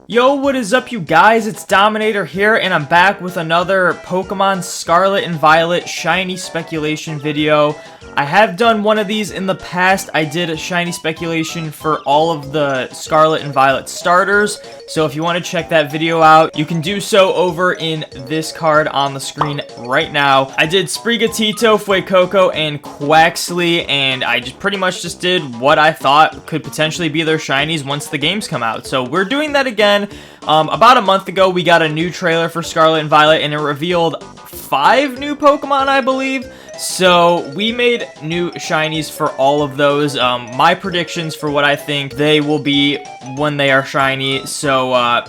Yo, what is up, you guys? It's Dominator here, and I'm back with another Pokemon Scarlet and Violet shiny speculation video. I have done one of these in the past. I did a shiny speculation for all of the Scarlet and Violet starters, so if you want to check that video out, you can do so over in this card on the screen right now. I did Sprigatito, Fuecoco, and Quaxly, and I just pretty much just did what I thought could potentially be their shinies once the games come out. So we're doing that again. About a month ago, we got a new trailer for Scarlet and Violet, and it revealed 5 new Pokemon, I believe. So we made new shinies for all of those. My predictions for what I think they will be when they are shiny. So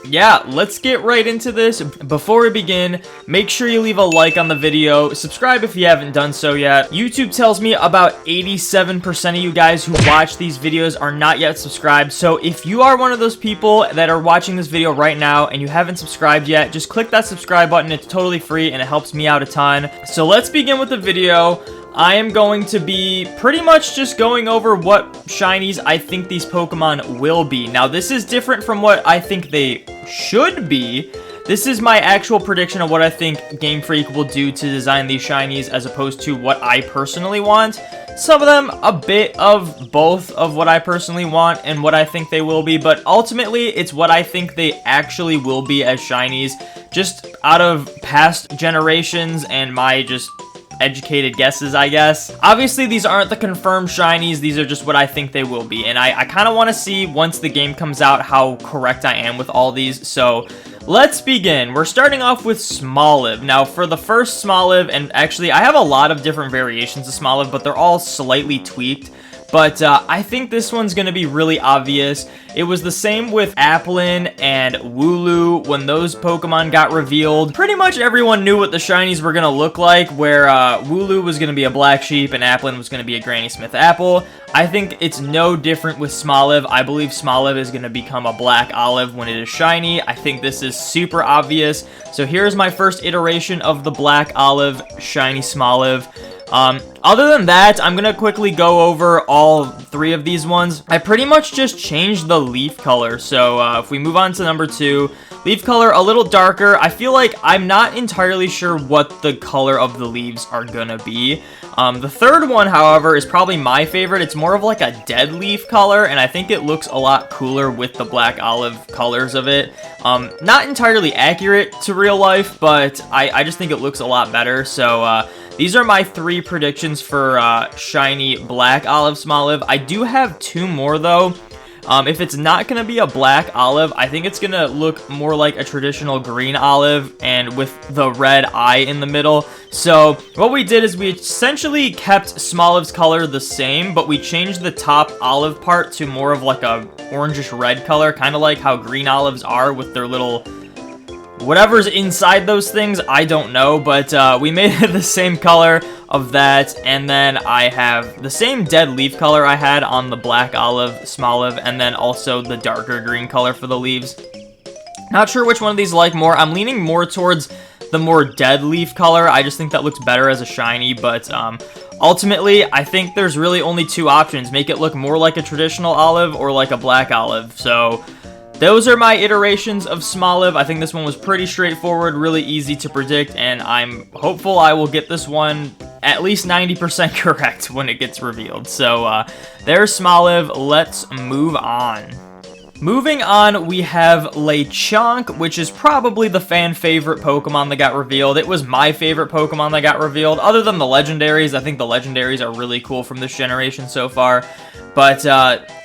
yeah, let's get right into this. Before we begin, make sure you leave a like on the video, subscribe if you haven't done so yet. YouTube tells me about 87% of you guys who watch these videos are not yet subscribed, so if you are one of those people that are watching this video right now and you haven't subscribed yet, just click that subscribe button. It's totally free and it helps me out a ton. So let's begin with the video. I am going to be pretty much just going over what shinies I think these Pokemon will be. Now, this is different from what I think they should be. This is my actual prediction of what I think Game Freak will do to design these shinies as opposed to what I personally want. Some of them a bit of both of what I personally want and what I think they will be, but ultimately it's what I think they actually will be as shinies, just out of past generations and my just educated guesses, I guess. Obviously, these aren't the confirmed shinies. These are just what I think they will be. And I kind of want to see, once the game comes out, how correct I am with all these. So let's begin. We're starting off with Smoliv. Now, for the first Smoliv, and actually, I have a lot of different variations of Smoliv, but they're all slightly tweaked. But I think this one's going to be really obvious. It was the same with Applin and Wooloo when those Pokemon got revealed. Pretty much everyone knew what the shinies were going to look like, where Wooloo was going to be a Black Sheep and Applin was going to be a Granny Smith Apple. I think it's no different with Smoliv. I believe Smoliv is going to become a Black Olive when it is shiny. I think this is super obvious. So here's my first iteration of the Black Olive shiny Smoliv. Other than that, I'm gonna quickly go over all 3 of these ones. I pretty much just changed the leaf color. So if we move on to number 2, leaf color a little darker. I feel like I'm not entirely sure what the color of the leaves are gonna be. The third one, however, is probably my favorite. It's more of like a dead leaf color, and I think it looks a lot cooler with the black olive colors of it. Not entirely accurate to real life, but I just think it looks a lot better. So these are my 3 predictions for shiny Black Olive Smoliv. I do have 2 more, though. If it's not going to be a Black Olive, I think it's going to look more like a traditional green olive and with the red eye in the middle. So what we did is we essentially kept Smoliv's color the same, but we changed the top olive part to more of like a orangish red color, kind of like how green olives are with their little whatever's inside those things. I don't know, but we made it the same color of that, and then I have the same dead leaf color I had on the Black Olive Smoliv, and then also the darker green color for the leaves. Not sure which one of these I like more. I'm leaning more towards the more dead leaf color. I just think that looks better as a shiny, but ultimately, I think there's really only 2 options. Make it look more like a traditional olive or like a black olive. So those are my iterations of Smoliv. I think this one was pretty straightforward, really easy to predict, and I'm hopeful I will get this one at least 90% correct when it gets revealed. So there's Smoliv. Let's move on. Moving on, we have Lei Chunk, which is probably the fan favorite Pokemon that got revealed. It was my favorite Pokemon that got revealed, other than the Legendaries. I think the Legendaries are really cool from this generation so far. But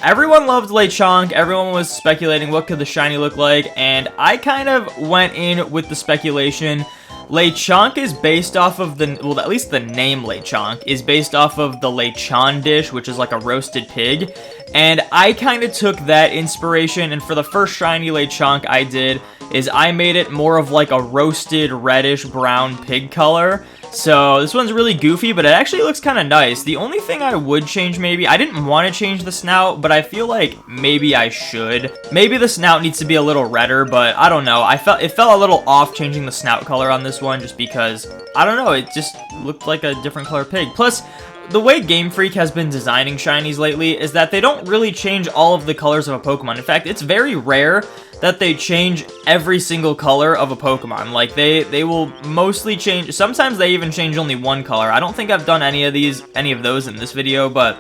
everyone loved Lei Chunk. Everyone was speculating what could the shiny look like, and I kind of went in with the speculation. Lei Chunk is based off of the, well, at least the name Lei Chunk is based off of the Lechon dish, which is like a roasted pig. And I kind of took that inspiration, and for the first shiny Lei Chunk I did is I made it more of like a roasted reddish brown pig color. So this one's really goofy, but it actually looks kind of nice. The only thing I would change, maybe, I didn't want to change the snout, but I feel like maybe I should. Maybe the snout needs to be a little redder, but I don't know. It felt a little off changing the snout color on this one, just because, I don't know, it just looked like a different color pig. Plus, the way Game Freak has been designing shinies lately is that they don't really change all of the colors of a Pokemon. In fact, it's very rare that they change every single color of a Pokemon. Like, they will mostly change, sometimes they even change only one color. I don't think I've done any of those in this video, but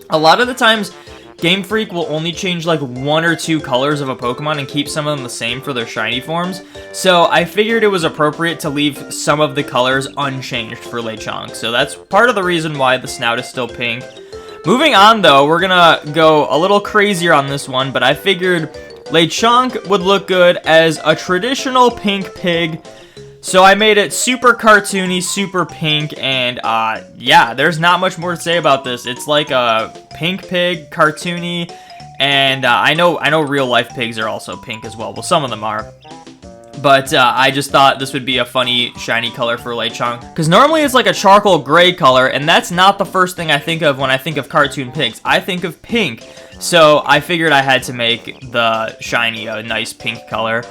a lot of the times, Game Freak will only change like 1 or 2 colors of a Pokemon and keep some of them the same for their shiny forms. So I figured it was appropriate to leave some of the colors unchanged for Lei Chunk. So that's part of the reason why the snout is still pink. Moving on though, we're gonna go a little crazier on this one, but I figured Lei Chunk would look good as a traditional pink pig. So I made it super cartoony, super pink, and yeah, there's not much more to say about this. It's like a pink pig, cartoony, and I know real life pigs are also pink as well. Well, some of them are. But I just thought this would be a funny, shiny color for Lei Chunk. Because normally it's like a charcoal gray color, and that's not the first thing I think of when I think of cartoon pigs. I think of pink. So I figured I had to make the shiny a nice pink color.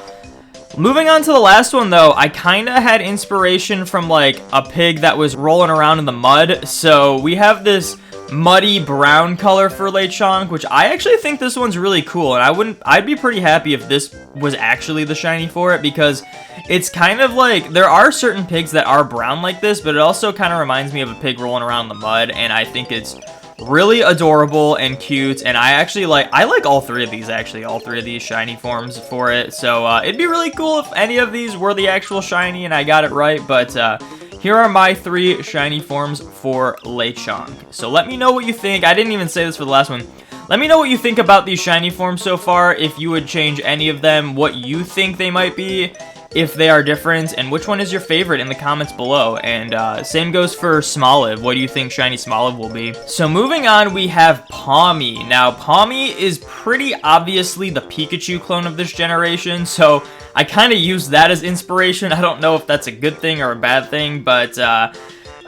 Moving on to the last one though, I kind of had inspiration from like a pig that was rolling around in the mud. So we have this muddy brown color for Lei Chunk, which I actually think this one's really cool. And I'd be pretty happy if this was actually the shiny for it, because it's kind of like, there are certain pigs that are brown like this, but it also kind of reminds me of a pig rolling around in the mud, and I think it's really adorable and cute, and I like all 3 of these, actually, all 3 of these shiny forms for it. So it'd be really cool if any of these were the actual shiny and I got it right, but here are my 3 shiny forms for Lei Chunk. So let me know what you think. I didn't even say this for the last one. Let me know what you think about these shiny forms so far, if you would change any of them, what you think they might be, if they are different, and which one is your favorite in the comments below. And same goes for Smoliv. What do you think shiny Smoliv will be? So moving on, we have Pommy. Now, Pommy is pretty obviously the Pikachu clone of this generation, so I kind of used that as inspiration. I don't know if that's a good thing or a bad thing, but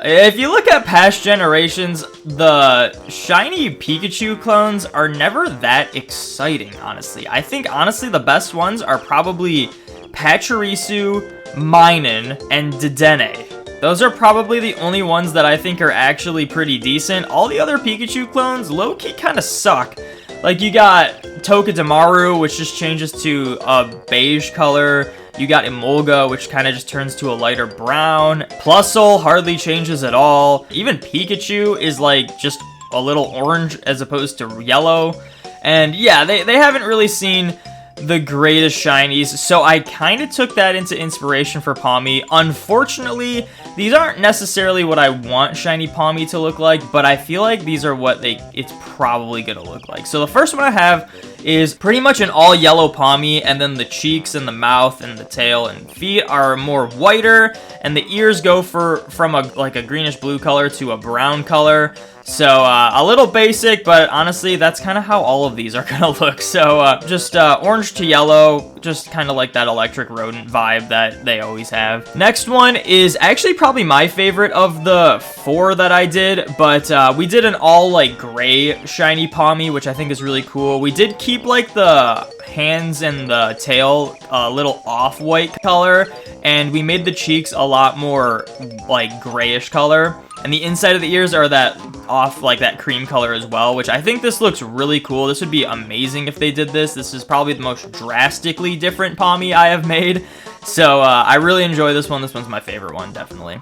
if you look at past generations, the shiny Pikachu clones are never that exciting, honestly. I think, honestly, the best ones are probably Pachirisu, Minun, and Dedenne. Those are probably the only ones that I think are actually pretty decent. All the other Pikachu clones, low-key, kind of suck. Like, you got Togedemaru, which just changes to a beige color. You got Emolga, which kind of just turns to a lighter brown. Plusle hardly changes at all. Even Pikachu is, like, just a little orange as opposed to yellow. And, yeah, they haven't really seen the greatest shinies, so I kind of took that into inspiration for Pommy. Unfortunately, these aren't necessarily what I want shiny Pommy to look like, but I feel like these are what it's probably gonna look like. So the first one I have is pretty much an all yellow Pommy, and then the cheeks and the mouth and the tail and feet are more whiter, and the ears go from a greenish blue color to a brown color. So, a little basic, but honestly, that's kind of how all of these are gonna look. So, just orange to yellow, just kind of like that electric rodent vibe that they always have. Next one is actually probably my favorite of the 4 that I did, but we did an all, like, gray shiny Pommy, which I think is really cool. We did keep, like, the hands and the tail a little off-white color, and we made the cheeks a lot more, like, grayish color. And the inside of the ears are that off, like, that cream color as well, which I think this looks really cool. This would be amazing if they did this. This is probably the most drastically different Pommy I have made. So, I really enjoy this one. This one's my favorite one, definitely.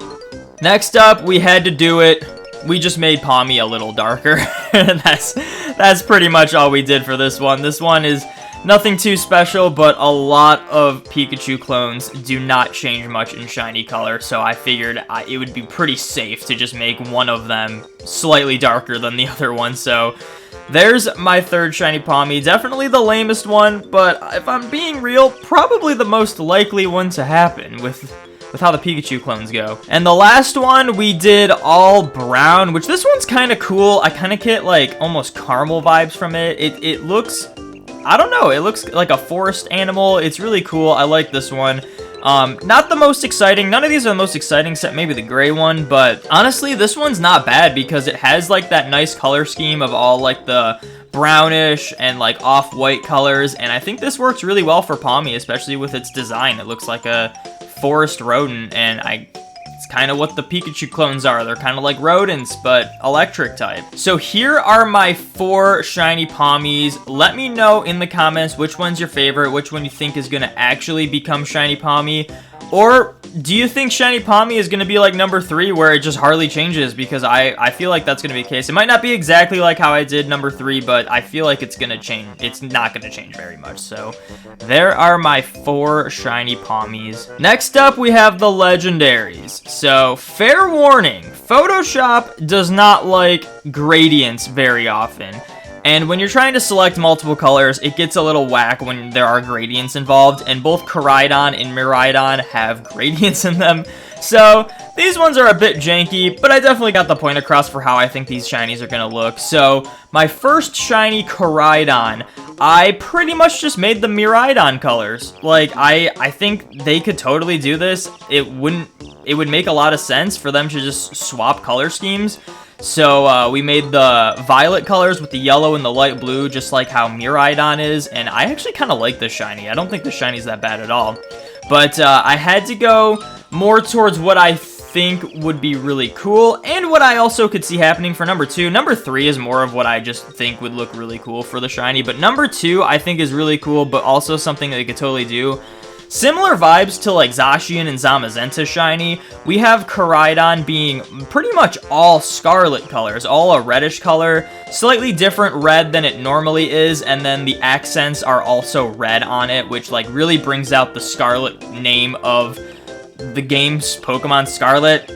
Next up, we had to do it. We just made Pommy a little darker. That's pretty much all we did for this one. This one is nothing too special, but a lot of Pikachu clones do not change much in shiny color, so I figured it would be pretty safe to just make one of them slightly darker than the other one. So there's my 3rd shiny Pommy. Definitely the lamest one, but if I'm being real, probably the most likely one to happen with how the Pikachu clones go. And the last one, we did all brown, which this one's kind of cool. I kind of get like almost caramel vibes from it. It looks, I don't know, it looks like a forest animal. It's really cool. I like this one. Not the most exciting. None of these are the most exciting except maybe the gray one, but honestly, this one's not bad because it has like that nice color scheme of all like the brownish and like off-white colors, and I think this works really well for Pommy, especially with its design. It looks like a forest rodent, and It's kind of what the Pikachu clones are. They're kind of like rodents, but electric type. So here are my 4 shiny Pommies. Let me know in the comments which one's your favorite, which one you think is going to actually become shiny Pommy. Or do you think shiny Pommy is going to be like number 3 where it just hardly changes? Because I feel like that's going to be the case. It might not be exactly like how I did number 3, but I feel like it's going to change. It's not going to change very much. So there are my 4 shiny Pommies. Next up, we have the Legendaries. So fair warning, Photoshop does not like gradients very often. And when you're trying to select multiple colors, it gets a little whack when there are gradients involved, and both Koraidon and Miraidon have gradients in them. So these ones are a bit janky, but I definitely got the point across for how I think these shinies are going to look. So my first shiny Koraidon, I pretty much just made the Miraidon colors. Like, I think they could totally do this. It would make a lot of sense for them to just swap color schemes. So we made the violet colors with the yellow and the light blue, just like how Miraidon is, and I actually kind of like this shiny. I don't think the shiny's that bad at all. But I had to go more towards what I think would be really cool, and what I also could see happening for number 2. Number 3 is more of what I just think would look really cool for the shiny, but number 2 I think is really cool, but also something that they could totally do. Similar vibes to like Zacian and Zamazenta shiny. We have Koraidon being pretty much all Scarlet colors, all a reddish color, slightly different red than it normally is, and then the accents are also red on it, which like really brings out the Scarlet name of the game's Pokemon Scarlet.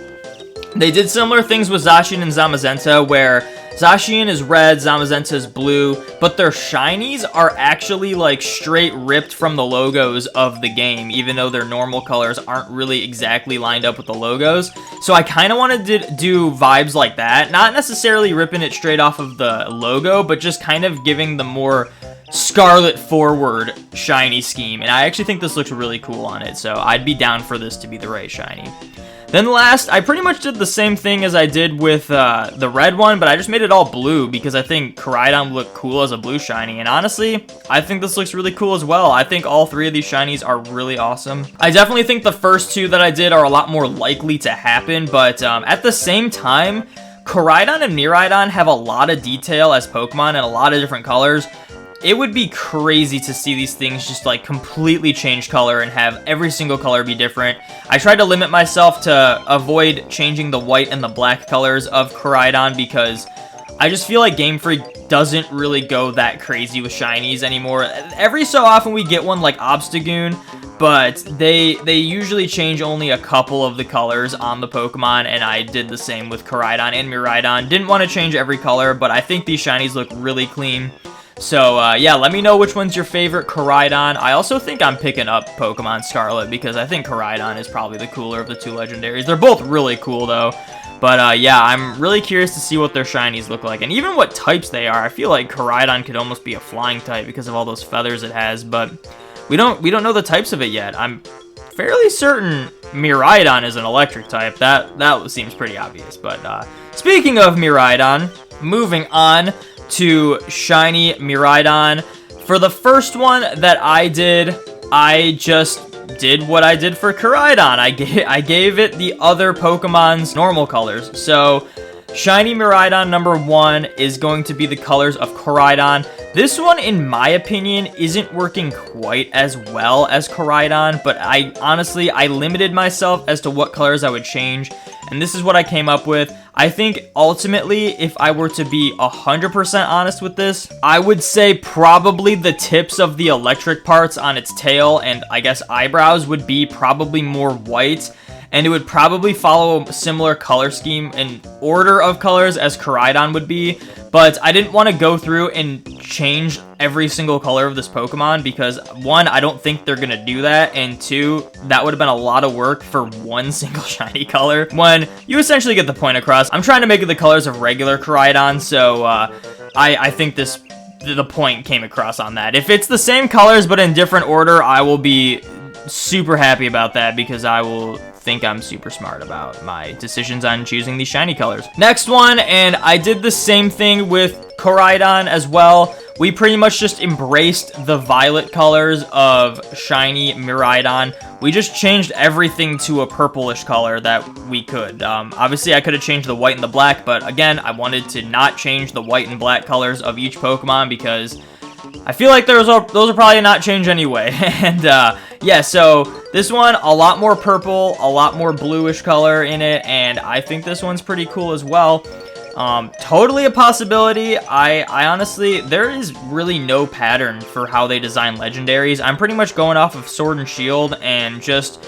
They did similar things with Zacian and Zamazenta, where Zacian is red, Zamazenta is blue, but their shinies are actually like straight ripped from the logos of the game, even though their normal colors aren't really exactly lined up with the logos. So I kind of wanted to do vibes like that, not necessarily ripping it straight off of the logo, but just kind of giving the more Scarlet forward shiny scheme, and I actually think this looks really cool on it, so I'd be down for this to be the right shiny. Then last, I pretty much did the same thing as I did with the red one, but I just made it all blue because I think Koraidon would look cool as a blue shiny, and honestly, I think this looks really cool as well. I think all 3 of these shinies are really awesome. I definitely think the first 2 that I did are a lot more likely to happen, but at the same time, Koraidon and Miraidon have a lot of detail as Pokemon and a lot of different colors. It would be crazy to see these things just like completely change color and have every single color be different. I tried to limit myself to avoid changing the white and the black colors of Koraidon because I just feel like Game Freak doesn't really go that crazy with shinies anymore. Every so often we get one like Obstagoon, but they usually change only a couple of the colors on the Pokemon, and I did the same with Koraidon and Miraidon. Didn't want to change every color, but I think these shinies look really clean. So, yeah, let me know which one's your favorite Koraidon. I also think I'm picking up Pokemon Scarlet because I think Koraidon is probably the cooler of the 2 legendaries. They're both really cool, though. But, yeah, I'm really curious to see what their shinies look like. And even what types they are. I feel like Koraidon could almost be a flying type because of all those feathers it has. But we don't know the types of it yet. I'm fairly certain Miraidon is an electric type. That seems pretty obvious. But, speaking of Miraidon, moving on to shiny Miraidon. For the first one that I did, I just did what I did for Koraidon. I gave it the other Pokemon's normal colors. So shiny Miraidon number 1 is going to be the colors of Koraidon. This one, in my opinion, isn't working quite as well as Koraidon, but honestly, I limited myself as to what colors I would change, and this is what I came up with. I think ultimately, if I were to be 100% honest with this, I would say probably the tips of the electric parts on its tail and I guess eyebrows would be probably more white, and it would probably follow a similar color scheme and order of colors as Koraidon would be, but I didn't want to go through and change every single color of this Pokemon because 1, I don't think they're going to do that, and 2, that would have been a lot of work for one single shiny color. When you essentially get the point across, I'm trying to make it the colors of regular Koraidon, so I think the point came across on that. If it's the same colors but in different order, I will be super happy about that because I will think I'm super smart about my decisions on choosing these shiny colors. Next one, and I did the same thing with Koraidon as well. we pretty much just embraced the violet colors of shiny Miraidon. We just changed everything to a purplish color that we could. Obviously, I could have changed the white and the black, but again, I wanted to not change the white and black colors of each Pokemon because I feel like those are probably not change anyway. And yeah, so this one, a lot more purple, a lot more bluish color in it, and I think this one's pretty cool as well. Totally a possibility. I honestly, there is really no pattern for how they design legendaries. I'm pretty much going off of Sword and Shield and just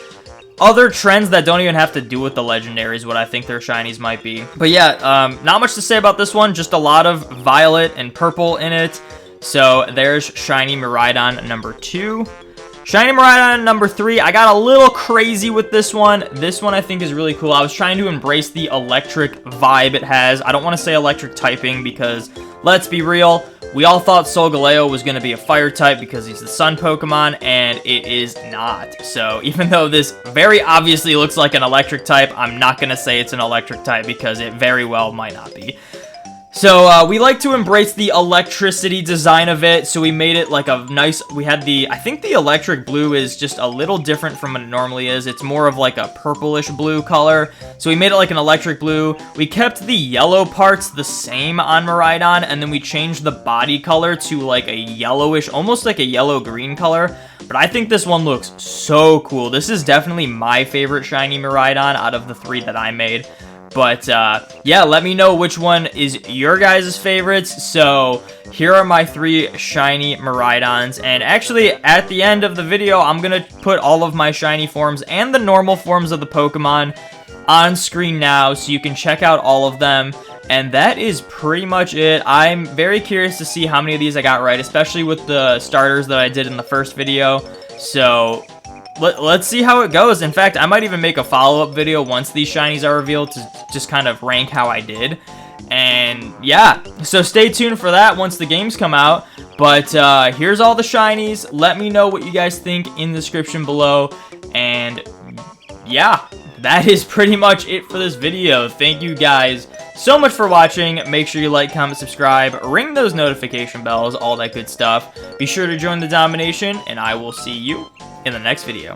other trends that don't even have to do with the legendaries, what I think their shinies might be. But yeah, not much to say about this one, just a lot of violet and purple in it. So there's shiny Miraidon number 2. Shiny Miraidon number 3, I got a little crazy with this one. This one I think is really cool. I was trying to embrace the electric vibe it has. I don't want to say electric typing because, let's be real, we all thought Solgaleo was going to be a fire type because he's the sun Pokemon, and it is not. So even though this very obviously looks like an electric type, I'm not going to say it's an electric type because it very well might not be. So, we like to embrace the electricity design of it, so we made it like a nice, I think the electric blue is just a little different from what it normally is. It's more of like a purplish blue color, so we made it like an electric blue. We kept the yellow parts the same on Miraidon, and then we changed the body color to like a yellowish, almost like a yellow-green color. But I think this one looks so cool. This is definitely my favorite shiny Miraidon out of the 3 that I made. But, yeah, let me know which one is your guys' favorites. So, here are my 3 shiny Miraidons. And actually, at the end of the video, I'm going to put all of my shiny forms and the normal forms of the Pokemon on screen now, so you can check out all of them. And that is pretty much it. I'm very curious to see how many of these I got right, especially with the starters that I did in the first video. So let's see how it goes. In fact, I might even make a follow-up video once these shinies are revealed to just kind of rank how I did. And yeah, so stay tuned for that once the games come out. But here's all the shinies. Let me know what you guys think in the description below. And yeah, that is pretty much it for this video. Thank you guys so much for watching. Make sure you like, comment, subscribe, ring those notification bells, all that good stuff. Be sure to join the domination, and I will see you in the next video.